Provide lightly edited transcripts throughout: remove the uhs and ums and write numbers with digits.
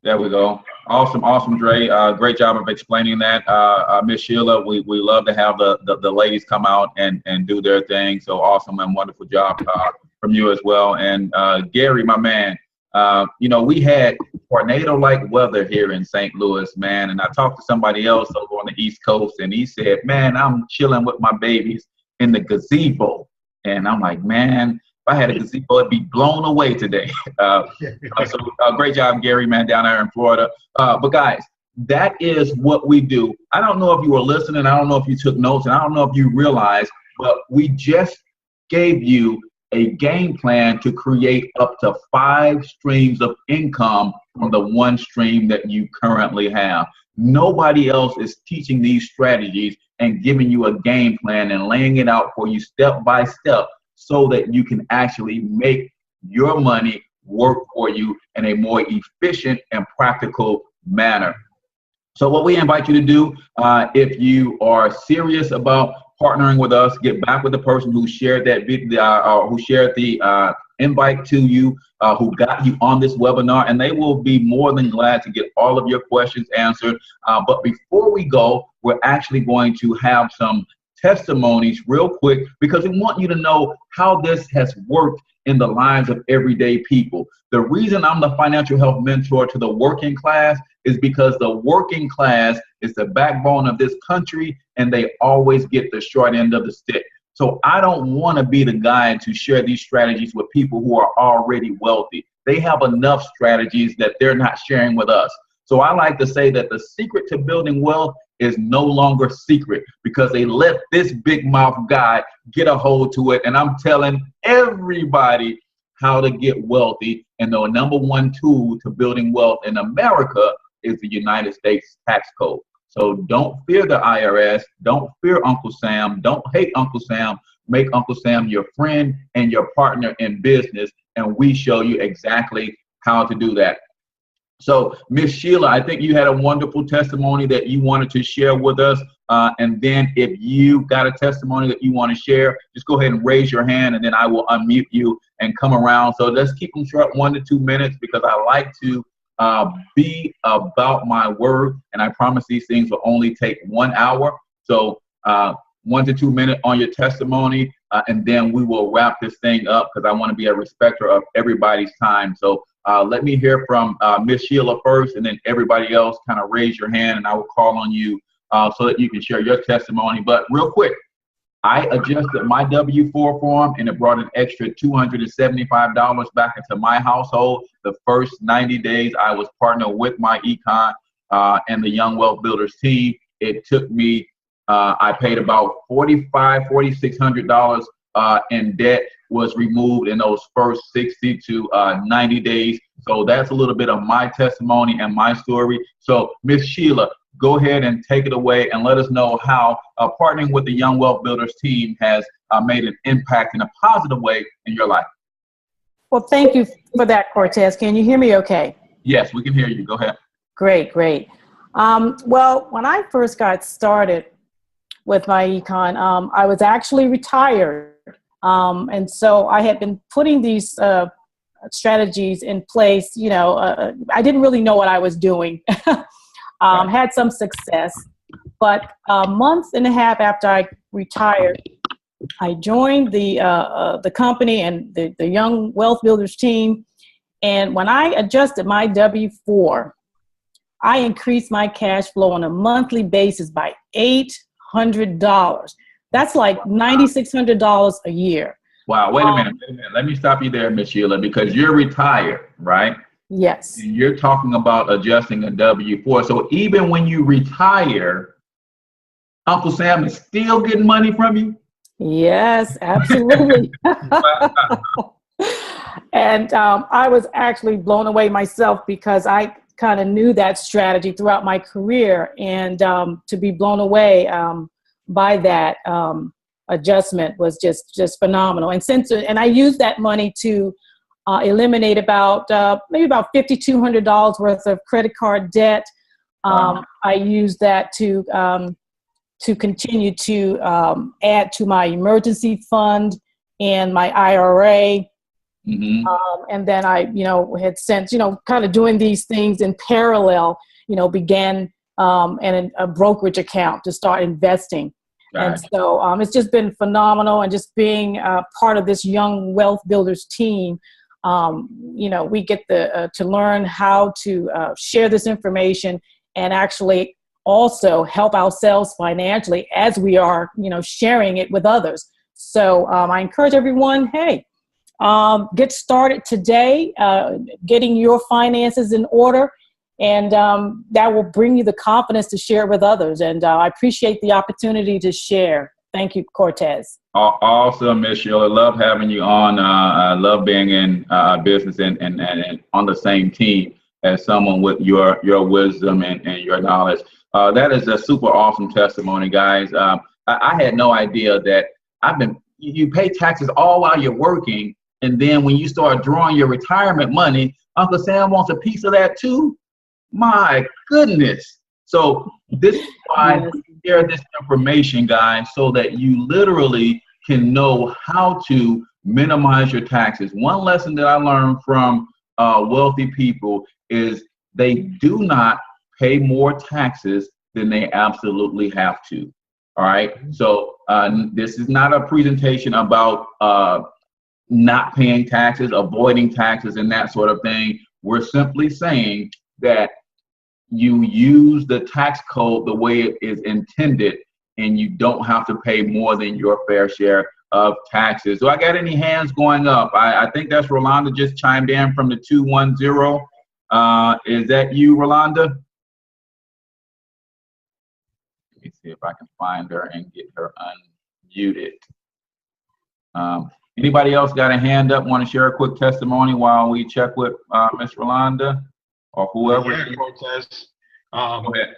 There we go. Awesome, awesome, Dre. Great job of explaining that. Miss Sheila, we love to have the ladies come out and do their thing. So awesome and wonderful job from you as well. And Gary, my man, we had tornado-like weather here in St. Louis, man. And I talked to somebody else over on the East Coast, and he said, man, I'm chilling with my babies in the gazebo. And I'm like, man, if I had a gazebo, it'd be blown away today. Great job, Gary, man, down there in Florida. But guys, that is what we do. I don't know if you were listening. I don't know if you took notes, and I don't know if you realized, but we just gave you a game plan to create up to 5 streams of income from the one stream that you currently have. Nobody else is teaching these strategies and giving you a game plan and laying it out for you step by step, so that you can actually make your money work for you in a more efficient and practical manner. So what we invite you to do, if you are serious about partnering with us, get back with the person who shared that video, who shared the invite to you, who got you on this webinar, and they will be more than glad to get all of your questions answered. But before we go, we're actually going to have some testimonies real quick, because we want you to know how this has worked in the lives of everyday people. The reason I'm the financial health mentor to the working class is because the working class is the backbone of this country, and they always get the short end of the stick. So I don't want to be the guy to share these strategies with people who are already wealthy. They have enough strategies that they're not sharing with us. So I like to say that the secret to building wealth is no longer secret, because they let this big mouth guy get a hold to it. And I'm telling everybody how to get wealthy. And the number one tool to building wealth in America is the United States tax code. So don't fear the IRS. Don't fear Uncle Sam. Don't hate Uncle Sam. Make Uncle Sam your friend and your partner in business. And we show you exactly how to do that. So, Miss Sheila, I think you had a wonderful testimony that you wanted to share with us. And then if you got a testimony that you want to share, just go ahead and raise your hand, and then I will unmute you and come around. So let's keep them short, 1 to 2 minutes, because I like to be about my word. And I promise these things will only take 1 hour. So 1 to 2 minutes on your testimony, and then we will wrap this thing up, because I want to be a respecter of everybody's time. So let me hear from Miss Sheila first, and then everybody else kind of raise your hand, and I will call on you so that you can share your testimony. But real quick, I adjusted my W-4 form, and it brought an extra $275 back into my household. The first 90 days I was partnered with myEcon and the Young Wealth Builders team. It took me, I paid about $4,600 in debt was removed in those first 60 to 90 days. So that's a little bit of my testimony and my story. So Miss Sheila, go ahead and take it away and let us know how partnering with the Young Wealth Builders team has made an impact in a positive way in your life. Well, thank you for that, Cortez. Can you hear me okay? Yes, we can hear you. Go ahead. Great, great. Well, when I first got started with myEcon, I was actually retired. And so I had been putting these strategies in place. I didn't really know what I was doing. Had some success, but a month and a half after I retired, I joined the company and the Young Wealth Builders team. And when I adjusted my W-4, I increased my cash flow on a monthly basis by $800. That's like $9,600 a year. Wow, wait a minute. Let me stop you there, Miss Sheila, because you're retired, right? Yes. And you're talking about adjusting a W-4. So even when you retire, Uncle Sam is still getting money from you? Yes, absolutely. And I was actually blown away myself, because I kind of knew that strategy throughout my career, and to be blown away by that adjustment was just phenomenal. And I used that money to eliminate maybe about $5,200 worth of credit card debt. I used that to continue to add to my emergency fund and my IRA. Mm-hmm. And then I, had since, kind of doing these things in parallel, began and a brokerage account to start investing. And so it's just been phenomenal. And just being part of this Young Wealth Builders team, we get to learn how to share this information and actually also help ourselves financially as we are, sharing it with others. So I encourage everyone, hey, get started today, getting your finances in order. And that will bring you the confidence to share it with others. And I appreciate the opportunity to share. Thank you, Cortez. Awesome, Ms. Sheila. Love having you on. I love being in business and on the same team as someone with your wisdom and your knowledge. That is a super awesome testimony, guys. I had no idea that you pay taxes all while you're working. And then when you start drawing your retirement money, Uncle Sam wants a piece of that too. My goodness. So this is why we share this information, guys, so that you literally can know how to minimize your taxes. One lesson that I learned from wealthy people is they do not pay more taxes than they absolutely have to. All right. So this is not a presentation about not paying taxes, avoiding taxes, and that sort of thing. We're simply saying that you use the tax code the way it is intended, and you don't have to pay more than your fair share of taxes. Do I got any hands going up? I think that's Rolanda just chimed in from the 210. Is that you, Rolanda? Let me see if I can find her and get her unmuted. Anybody else got a hand up, want to share a quick testimony while we check with Miss Rolanda or whoever? Yeah, Cortez. Go ahead.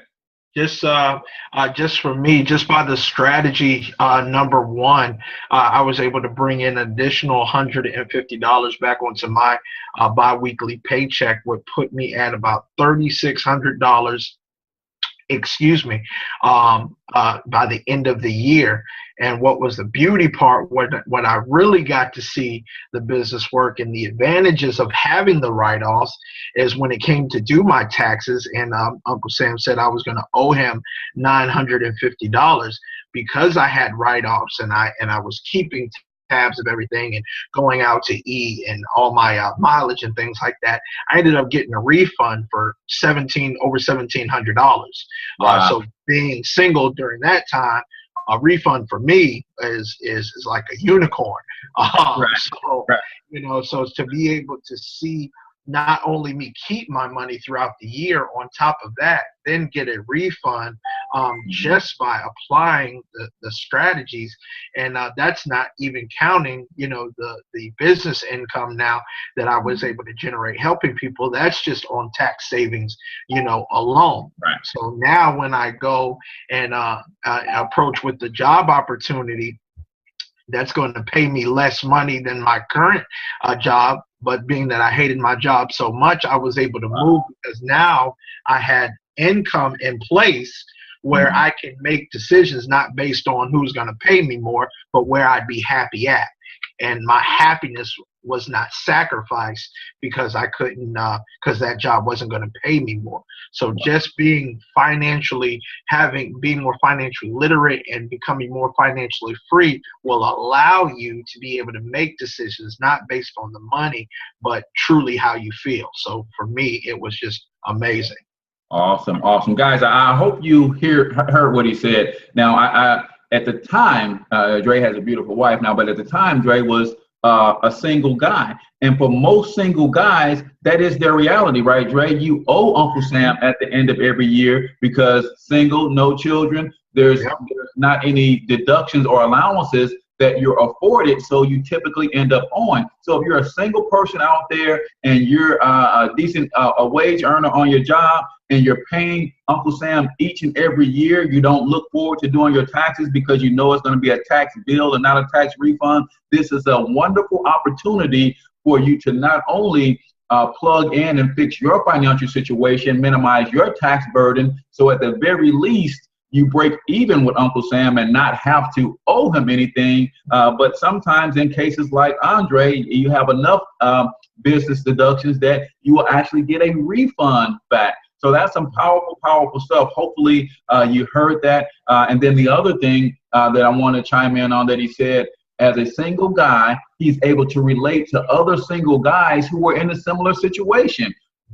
Just for me, just by the strategy, number one, I was able to bring in an additional $150 back onto my biweekly paycheck, would put me at about $3,600. By the end of the year. And what was the beauty part, what I really got to see the business work and the advantages of having the write-offs is when it came to do my taxes, and Uncle Sam said I was going to owe him $950 because I had write-offs and I was keeping tabs of everything and going out to eat and all my mileage and things like that. I ended up getting a refund for over $1,700. Wow. So being single during that time, a refund for me is like a unicorn. Right. So, right. So to be able to see not only me keep my money throughout the year, on top of that, then get a refund just by applying the strategies. And that's not even counting, the business income now that I was able to generate helping people. That's just on tax savings, alone. Right. So now when I go and approach with the job opportunity, that's going to pay me less money than my current job. But being that I hated my job so much, I was able to move because now I had income in place where I can make decisions not based on who's going to pay me more, but where I'd be happy at. And my happiness was not sacrificed because I couldn't, because that job wasn't going to pay me more. So just being more financially literate and becoming more financially free will allow you to be able to make decisions not based on the money, but truly how you feel. So for me, it was just amazing. Awesome. Guys, I hope you heard what he said. Now, I at the time, Dre has a beautiful wife now, but at the time, Dre was a single guy. And for most single guys, that is their reality, right, Dre? You owe Uncle Sam at the end of every year because single, no children, there's not any deductions or allowances that you're afforded, so you typically end up owing. So if you're a single person out there and you're a decent a wage earner on your job and you're paying Uncle Sam each and every year, you don't look forward to doing your taxes because you know it's going to be a tax bill and not a tax refund. This is a wonderful opportunity for you to not only plug in and fix your financial situation, minimize your tax burden, so at the very least, you break even with Uncle Sam and not have to owe him anything. But sometimes in cases like Andre, you have enough business deductions that you will actually get a refund back. So that's some powerful, powerful stuff. Hopefully you heard that. And then the other thing that I want to chime in on that he said, as a single guy, he's able to relate to other single guys who were in a similar situation.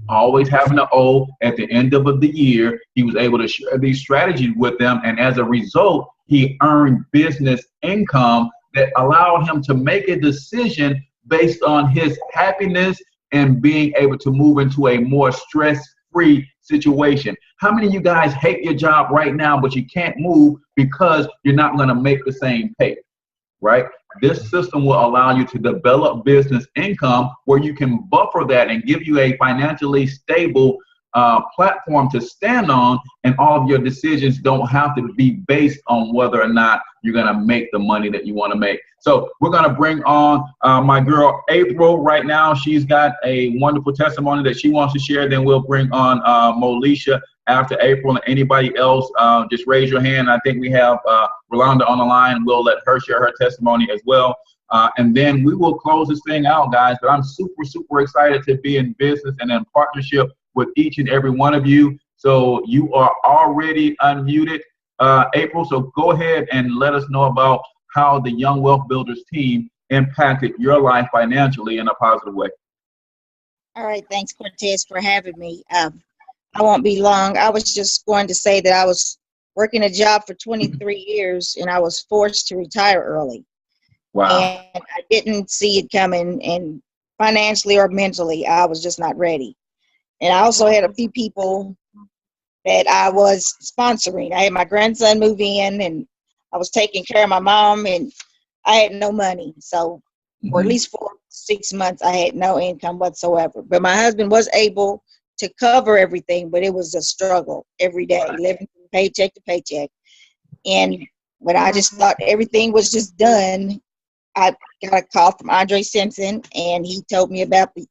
Always having to owe at the end of the year, he was able to share these strategies with them, and as a result, he earned business income that allowed him to make a decision based on his happiness and being able to move into a more stress-free situation. How many of you guys hate your job right now, but you can't move because you're not going to make the same pay? Right? This system will allow you to develop business income where you can buffer that and give you a financially stable platform to stand on, and all of your decisions don't have to be based on whether or not you're going to make the money that you want to make. So we're going to bring on my girl April right now. She's got a wonderful testimony that she wants to share. Then we'll bring on Molisha after April, and anybody else, just raise your hand. I think we have Rolanda on the line. We'll let her share her testimony as well. And then we will close this thing out, guys. But I'm super, super excited to be in business and in partnership with each and every one of you. So you are already unmuted, April. So go ahead and let us know about how the Young Wealth Builders team impacted your life financially in a positive way. All right. Thanks, Cortez, for having me. I won't be long. I was just going to say that I was working a job for 23 years and I was forced to retire early. Wow. And I didn't see it coming, and financially or mentally, I was just not ready. And I also had a few people that I was sponsoring. I had my grandson move in, and I was taking care of my mom, and I had no money. So for at least 4 to 6 months, I had no income whatsoever. But my husband was able to cover everything, but it was a struggle every day, living from paycheck to paycheck. And when I just thought everything was just done, I got a call from Andre Simpson, and he told me about the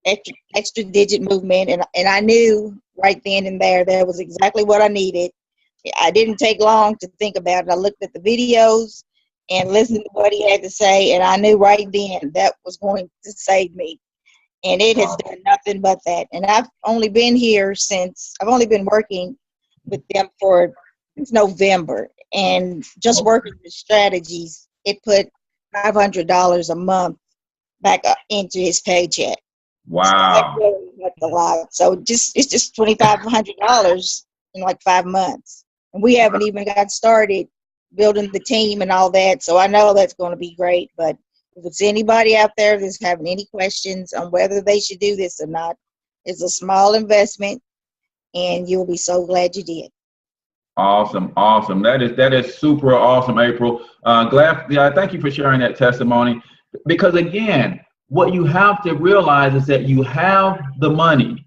extra digit movement, and I knew right then and there that was exactly what I needed. I didn't take long to think about it. I looked at the videos and listened to what he had to say, and I knew right then that was going to save me. And it has done nothing but that. And I've only been working with them since November, and just working the strategies, it put $500 a month back up into his paycheck. Wow. So that really helped a lot. So it's just $2,500 in like 5 months. And we haven't even got started building the team and all that. So I know that's going to be great. But if it's anybody out there that's having any questions on whether they should do this or not, it's a small investment, and you'll be so glad you did. Awesome, awesome. That is super awesome, April. Thank you for sharing that testimony. Because again, what you have to realize is that you have the money.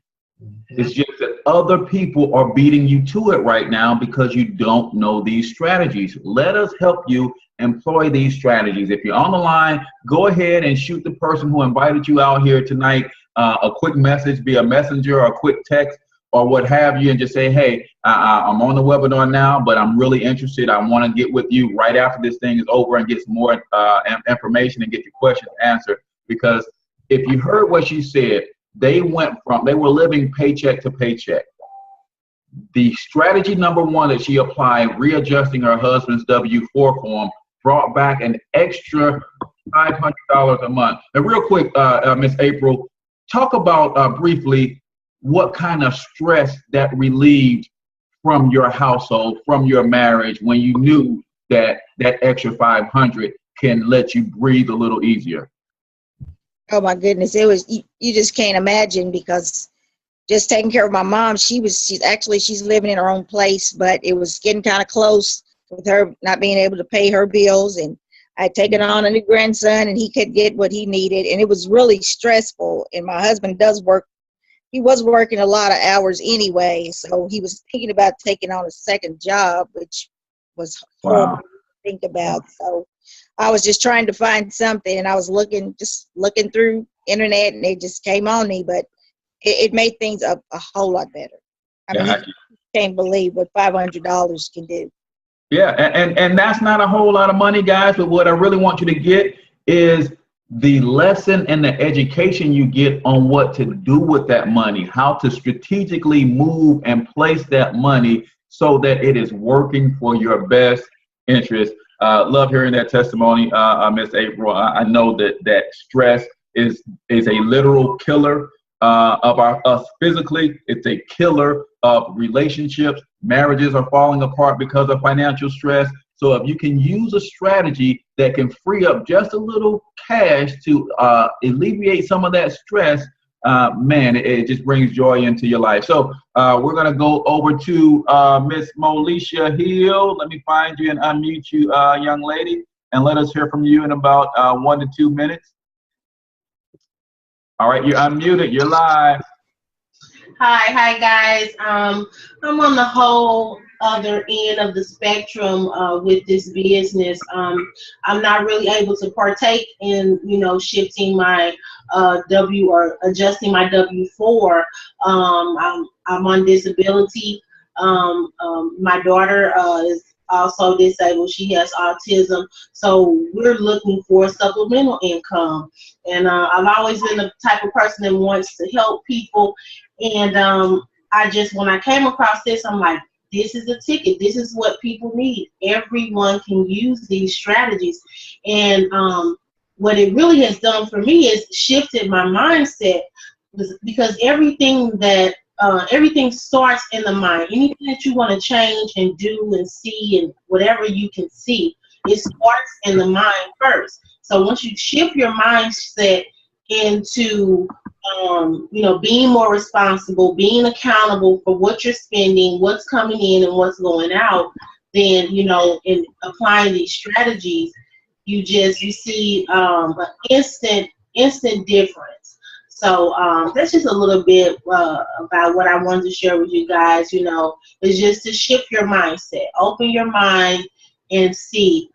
It's just that other people are beating you to it right now because you don't know these strategies. Let us help you employ these strategies. If you're on the line, go ahead and shoot the person who invited you out here tonight a quick message via messenger or a quick text or what have you, and just say, hey, I'm on the webinar now, but I'm really interested. I want to get with you right after this thing is over and get some more information and get your questions answered. Because if you heard what she said, they were living paycheck to paycheck. The strategy number one that she applied, readjusting her husband's W-4 form, brought back an extra $500 a month. And real quick, Miss April, talk about briefly what kind of stress that relieved from your household, from your marriage, when you knew that that extra 500 can let you breathe a little easier. Oh my goodness, it was, you just can't imagine, because just taking care of my mom, she's living in her own place, but it was getting kind of close with her not being able to pay her bills, and I'd taken on a new grandson and he could get what he needed, and it was really stressful. And my husband does work. He was working a lot of hours anyway, so he was thinking about taking on a second job, which was horrible to think about. So I was just trying to find something, and I was looking through internet, and it just came on me, but it made things a whole lot better. I mean, he can't believe what $500 can do. Yeah, and that's not a whole lot of money, guys, but what I really want you to get is the lesson and the education you get on what to do with that money, how to strategically move and place that money so that it is working for your best interest. Love hearing that testimony, Miss April. I know that stress is a literal killer of us physically. It's a killer of relationships. Marriages are falling apart because of financial stress. So if you can use a strategy that can free up just a little cash to alleviate some of that stress, man, it just brings joy into your life. So we're going to go over to Miss Molisha Hill. Let me find you and unmute you, young lady, and let us hear from you in about 1 to 2 minutes. All right, you're unmuted. You're live. Hi guys. I'm on the whole other end of the spectrum with this business. I'm not really able to partake in, shifting my W or adjusting my W-4. I'm on disability. My daughter is also disabled. She has autism. So we're looking for supplemental income. And I've always been the type of person that wants to help people. And when I came across this, I'm like, this is a ticket. This is what people need. Everyone can use these strategies. And what it really has done for me is shifted my mindset, because everything starts in the mind. Anything that you want to change and do and see and whatever you can see, it starts in the mind first. So once you shift your mindset into being more responsible, being accountable for what you're spending, what's coming in and what's going out, then, in applying these strategies, you see an instant difference. So that's just a little bit about what I wanted to share with you guys. Is just to shift your mindset, open your mind, and see.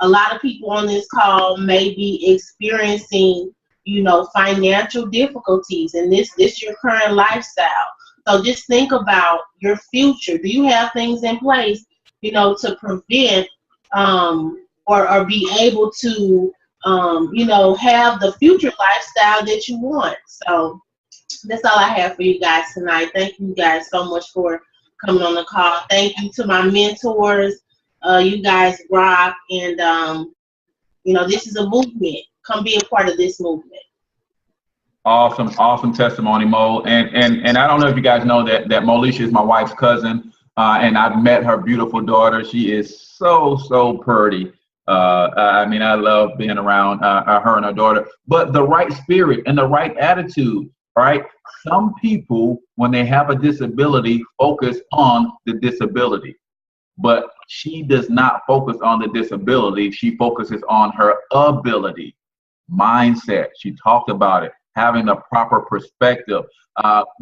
A lot of people on this call may be experiencing financial difficulties, and this your current lifestyle. So just think about your future. Do you have things in place, to prevent or be able to have the future lifestyle that you want? So that's all I have for you guys tonight. Thank you guys so much for coming on the call. Thank you to my mentors. You guys rock, and this is a movement. Come be a part of this movement. Awesome testimony, Mo. And I don't know if you guys know that Molisha is my wife's cousin, and I've met her beautiful daughter. She is so pretty. I love being around her and her daughter. But the right spirit and the right attitude, right? Some people, when they have a disability, focus on the disability. But she does not focus on the disability. She focuses on her ability, mindset. She talked about it, having a proper perspective.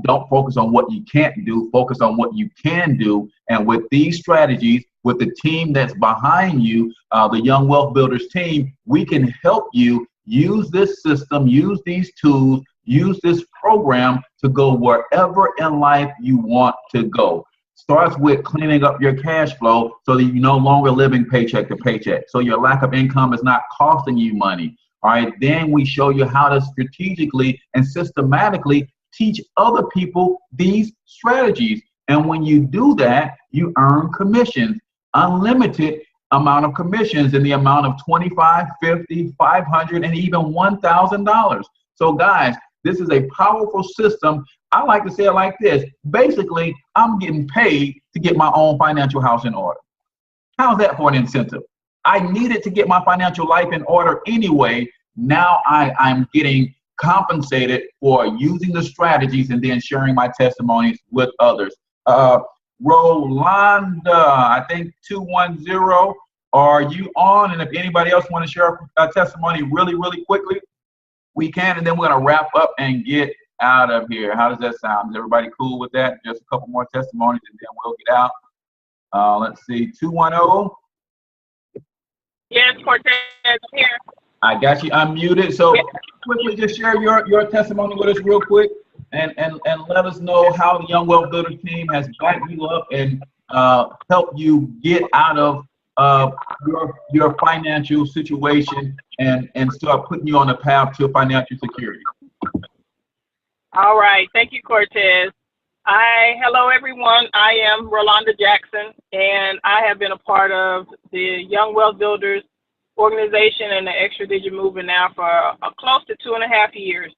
Don't focus on what you can't do. Focus on what you can do. And with these strategies, with the team that's behind you, the Young Wealth Builders team, we can help you use this system, use these tools, use this program to go wherever in life you want to go. Starts with cleaning up your cash flow so that you're no longer living paycheck to paycheck. So your lack of income is not costing you money. All right. Then we show you how to strategically and systematically teach other people these strategies. And when you do that, you earn commissions, unlimited amount of commissions in the amount of $25, $50, $500, and even $1,000. So guys, this is a powerful system. I like to say it like this. Basically, I'm getting paid to get my own financial house in order. How's that for an incentive? I needed to get my financial life in order anyway. Now I'm getting compensated for using the strategies and then sharing my testimonies with others. Rolanda, I think 210, are you on? And if anybody else want to share a testimony really quickly, we can, and then we're going to wrap up and get out of here. How does that sound? Is everybody cool with that? Just a couple more testimonies and then we'll get out. Let's see, 210. Yes, Cortez, I'm here. I got you unmuted. So quickly just share your testimony with us real quick, and let us know how the Young Wealth Builder team has backed you up and helped you get out of your financial situation and start putting you on the path to financial security. All right. Thank you, Cortez. Hello, everyone. I am Rolanda Jackson, and I have been a part of the Young Wealth Builders organization and the Extra Digit movement now for close to 2.5 years.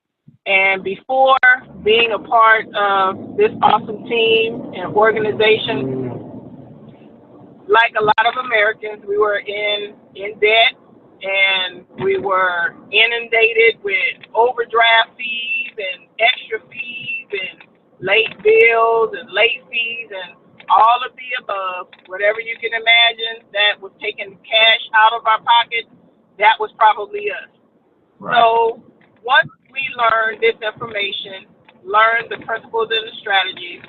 And before being a part of this awesome team and organization, like a lot of Americans, we were in debt, and we were inundated with overdraft fees and extra fees and late bills and late fees and all of the above. Whatever you can imagine that was taking cash out of our pockets, that was probably us. Right. So once we learned this information, learned the principles and the strategies,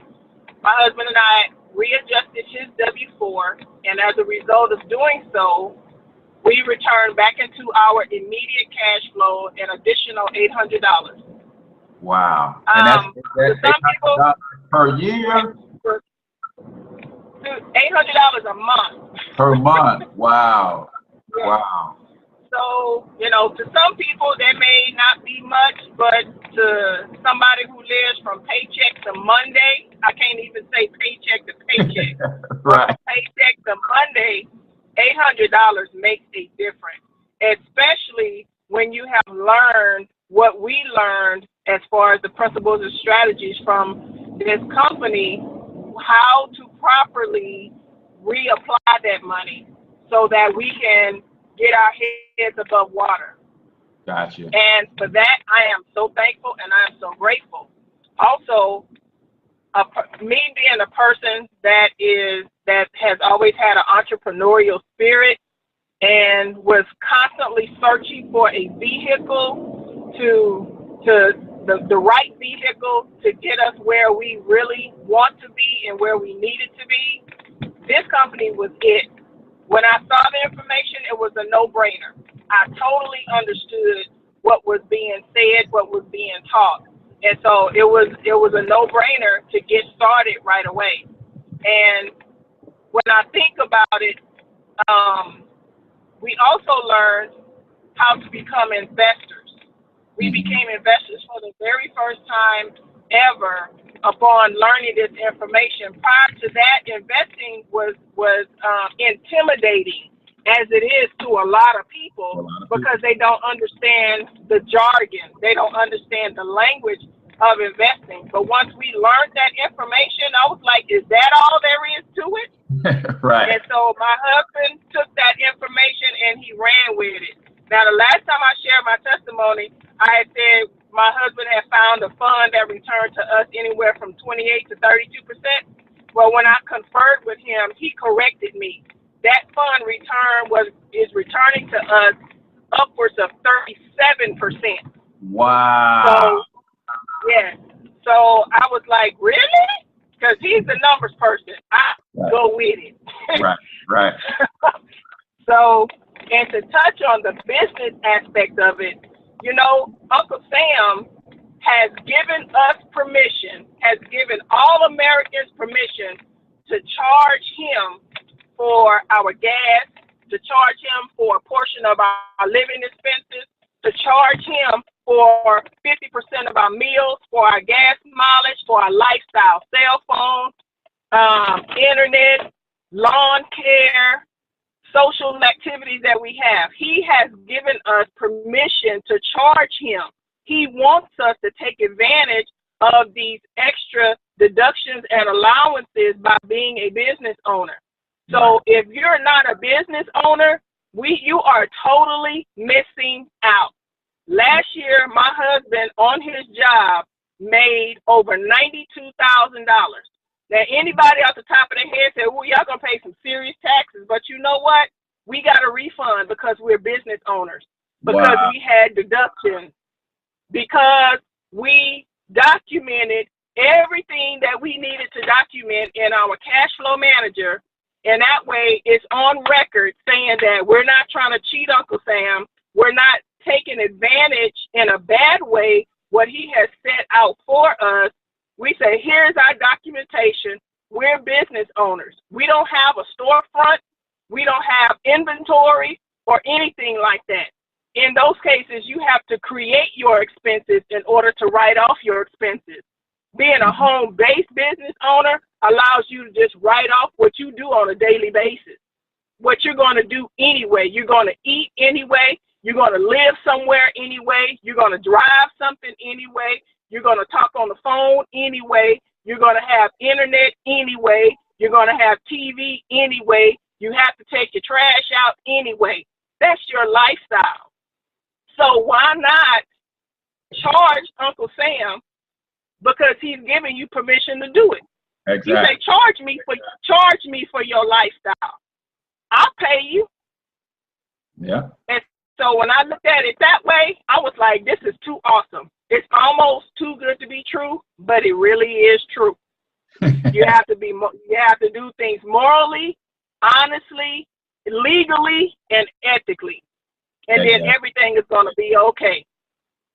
my husband and I readjusted his W-4, and as a result of doing so, we returned back into our immediate cash flow an additional $800. Wow. And that's some people per year? $800 a month. Per month. Wow. Yeah. Wow. So, you know, to some people that may not be much, but to somebody who lives from paycheck to Monday, I can't even say paycheck to paycheck. Right. Paycheck to Monday, $800 makes a difference, especially when you have learned what we learned as far as the principles and strategies from this company, how to properly reapply that money so that we can get our heads above water. Gotcha. And for that, I am so thankful and I am so grateful. Also, me being a person that has always had an entrepreneurial spirit and was constantly searching for a vehicle the right vehicle to get us where we really want to be and where we needed to be. This company was it. When I saw the information, it was a no-brainer. I totally understood what was being said, what was being taught. And so it was a no-brainer to get started right away. And when I think about it, we also learned how to become investors. We became investors for the very first time ever upon learning this information. Prior to that, investing was intimidating, as it is to a lot of people, because they don't understand the jargon. They don't understand the language of investing. But once we learned that information, I was like, is that all there is to it? Right. And so my husband took that information and he ran with it. Now, the last time I shared my testimony, I had said my husband had found a fund that returned to us anywhere from 28 to 32%. Well, when I conferred with him, he corrected me. That fund is returning to us upwards of 37%. Wow. So, yeah. So I was like, really? Because he's the numbers person. I go with it. Right. So, and to touch on the business aspect of it, you know, Uncle Sam has given us permission, has given all Americans permission to charge him for our gas, to charge him for a portion of our living expenses, to charge him for 50% of our meals, for our gas mileage, for our lifestyle, cell phone, internet, lawn care, social activities that we have. He has given us permission to charge him. He wants us to take advantage of these extra deductions and allowances by being a business owner. So if you're not a business owner, you are totally missing out. Last year, my husband on his job made over $92,000. Now, anybody off the top of their head said, well, y'all going to pay some serious taxes. But you know what? We got a refund because we're business owners, because we had deductions, because we documented everything that we needed to document in our cash flow manager. And that way it's on record saying that we're not trying to cheat Uncle Sam. We're not taking advantage in a bad way what he has set out for us, we say, here's our documentation. We're business owners. We don't have a storefront. We don't have inventory or anything like that. In those cases, you have to create your expenses in order to write off your expenses. Being a home-based business owner allows you to just write off what you do on a daily basis, what you're going to do anyway. You're going to eat anyway. You're going to live somewhere anyway. You're going to drive something anyway. You're going to talk on the phone anyway. You're going to have internet anyway. You're going to have TV anyway. You have to take your trash out anyway. That's your lifestyle. So why not charge Uncle Sam, because he's giving you permission to do it. Exactly. You say, charge me for your lifestyle. I'll pay you. Yeah. And so when I looked at it that way, I was like, this is too awesome. It's almost too good to be true, but it really is true. You have to do things morally, honestly, legally, and ethically. And then everything is going to be okay.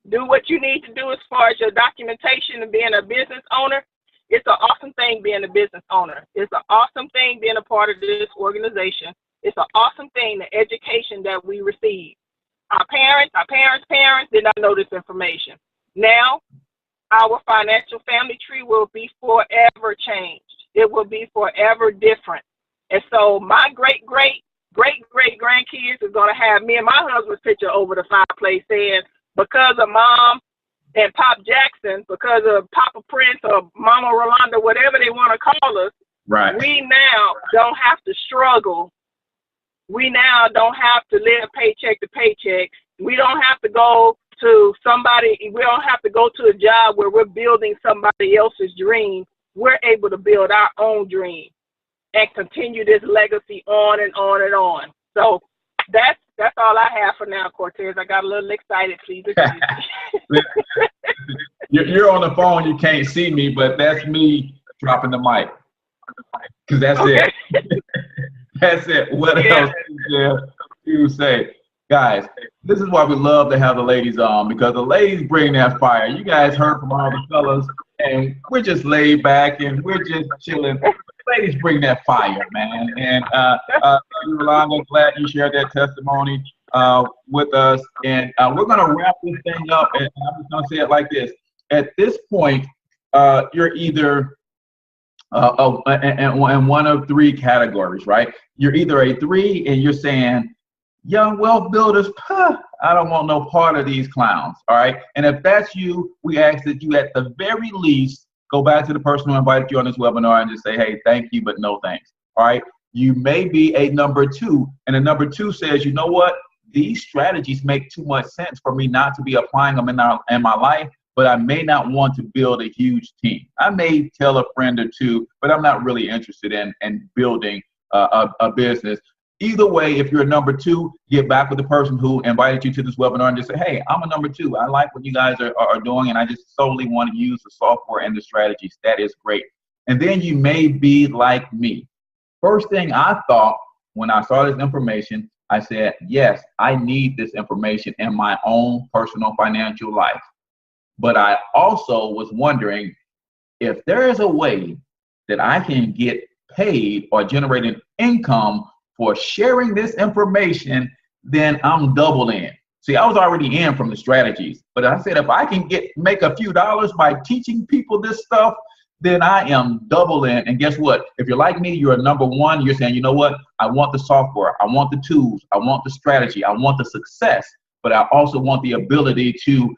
Do what you need to do as far as your documentation and being a business owner. It's an awesome thing being a business owner. It's an awesome thing being a part of this organization. It's an awesome thing, the education that we receive. Our parents' did not know this information. Now, our financial family tree will be forever changed. It will be forever different. And so my great-great-great-great-grandkids is going to have me and my husband's picture over the fireplace saying, because of Mom and Pop Jackson, because of Papa Prince or Mama Rolanda, whatever they want to call us, right, we now don't have to struggle. We now don't have to live paycheck to paycheck. We don't have to go to we don't have to go to a job where we're building somebody else's dream. We're able to build our own dream and continue this legacy on and on and on. So that's all I have for now, Cortez. I got a little excited. Please excuse me. You're on the phone. You can't see me, but that's me dropping the mic. Because that's it. That's it. What else is there to say? Guys, this is why we love to have the ladies on, because the ladies bring that fire. You guys heard from all the fellas, and we're just laid back and we're just chilling. Ladies bring that fire, man. And Rolanda, glad you shared that testimony with us. And we're going to wrap this thing up, and I'm just going to say it like this. At this point, you're either in one of three categories, right? You're either a 3 and you're saying, young wealth builders, I don't want no part of these clowns, all right? And if that's you, we ask that you at the very least go back to the person who invited you on this webinar and just say, hey, thank you, but no thanks, all right? You may be a number 2, and a number 2 says, you know what? These strategies make too much sense for me not to be applying them in my life, but I may not want to build a huge team. I may tell a friend or two, but I'm not really interested in building a business. Either way, if you're a number 2, get back with the person who invited you to this webinar and just say, hey, I'm a number 2. I like what you guys are doing, and I just solely want to use the software and the strategies. That is great. And then you may be like me. First thing I thought when I saw this information, I said, yes, I need this information in my own personal financial life. But I also was wondering if there is a way that I can get paid or generate an income for sharing this information, then I'm double in. See, I was already in from the strategies, but I said if I can make a few dollars by teaching people this stuff, then I am double in. And guess what? If you're like me, you're a number 1. You're saying, you know what? I want the software. I want the tools. I want the strategy. I want the success. But I also want the ability to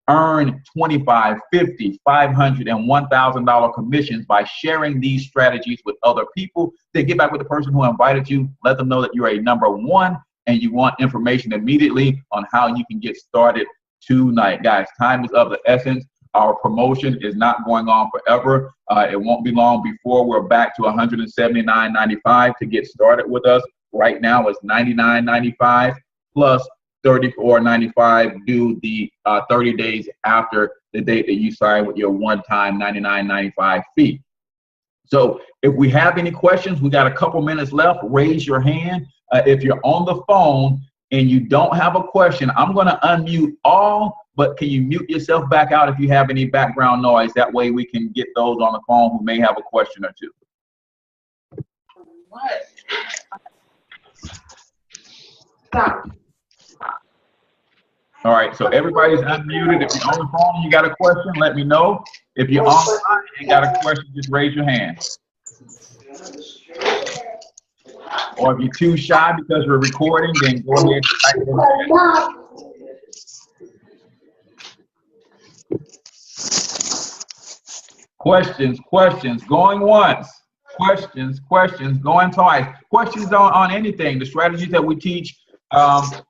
earn $25, $50, $500, and $1,000 commissions by sharing these strategies with other people. Then get back with the person who invited you. Let them know that you're a number 1 and you want information immediately on how you can get started tonight. Guys, time is of the essence. Our promotion is not going on forever. It won't be long before we're back to $179.95 to get started with us. Right now it's $99.95 plus $34.95 due the 30 days after the date that you sign with your one-time $99.95 fee. So if we have any questions, we got a couple minutes left. Raise your hand. If you're on the phone and you don't have a question, I'm going to unmute all, but can you mute yourself back out if you have any background noise? That way we can get those on the phone who may have a question or two. What? Stop. All right, so everybody's unmuted. If you're on the phone and you got a question, let me know. If you're online and got a question, just raise your hand. Or if you're too shy because we're recording, then go ahead and type it in the chat. Questions, going once. Questions, going twice. Questions on anything, the strategies that we teach. And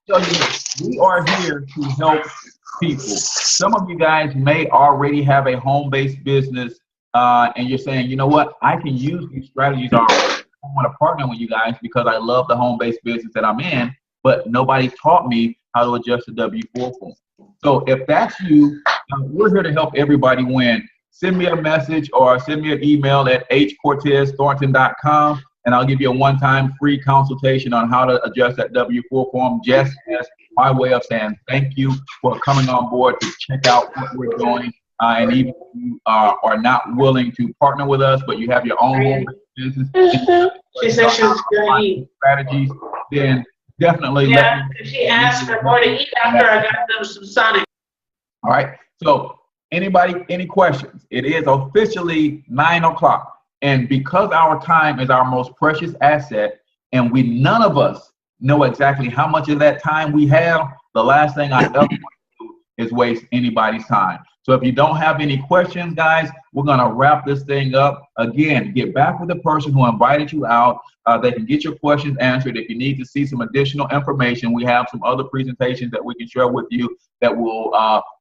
tell you, we are here to help people. Some of you guys may already have a home-based business, and you're saying, you know what, I can use these strategies already. I want to partner with you guys because I love the home-based business that I'm in, but nobody taught me how to adjust the W-4 form. So if that's you, we're here to help everybody win. Send me a message or send me an email at hcortezthornton.com. and I'll give you a one-time free consultation on how to adjust that W-4 form, just as my way of saying thank you for coming on board to check out what we're doing. And even if you are not willing to partner with us, but you have your own home business She said she was going to eat. Strategies, then definitely Yeah, she asked for more to eat after I got them some Sonic. All right, so anybody, any questions? It is officially 9 o'clock. And because our time is our most precious asset, and none of us know exactly how much of that time we have, the last thing I ever want to do is waste anybody's time. So if you don't have any questions, guys, we're going to wrap this thing up. Again, get back with the person who invited you out. They can get your questions answered. If you need to see some additional information, we have some other presentations that we can share with you that will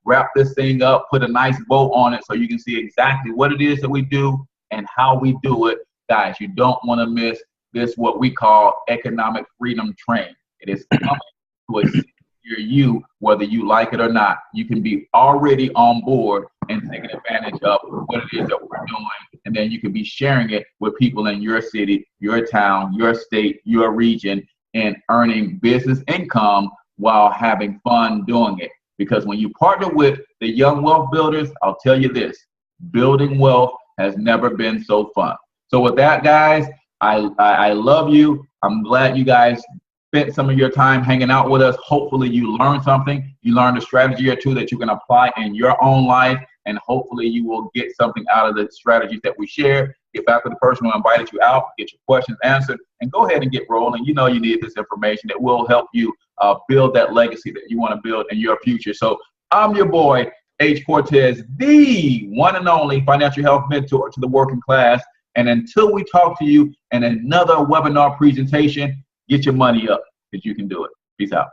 wrap this thing up, put a nice bow on it so you can see exactly what it is that we do and how we do it. Guys, you don't want to miss this, what we call economic freedom train. It is coming to a near you, whether you like it or not. You can be already on board and taking advantage of what it is that we're doing, and then you can be sharing it with people in your city, your town, your state, your region, and earning business income while having fun doing it. Because when you partner with the Young Wealth Builders, I'll tell you this, building wealth has never been so fun. So with that, guys, I love you. I'm glad you guys spent some of your time hanging out with us. Hopefully you learned something. You learned a strategy or two that you can apply in your own life, and hopefully you will get something out of the strategies that we share. Get back with the person who invited you out, get your questions answered, and go ahead and get rolling. You know you need this information that will help you build that legacy that you want to build in your future. So I'm your boy, H. Cortez, the one and only financial health mentor to the working class. And until we talk to you in another webinar presentation, get your money up because you can do it. Peace out.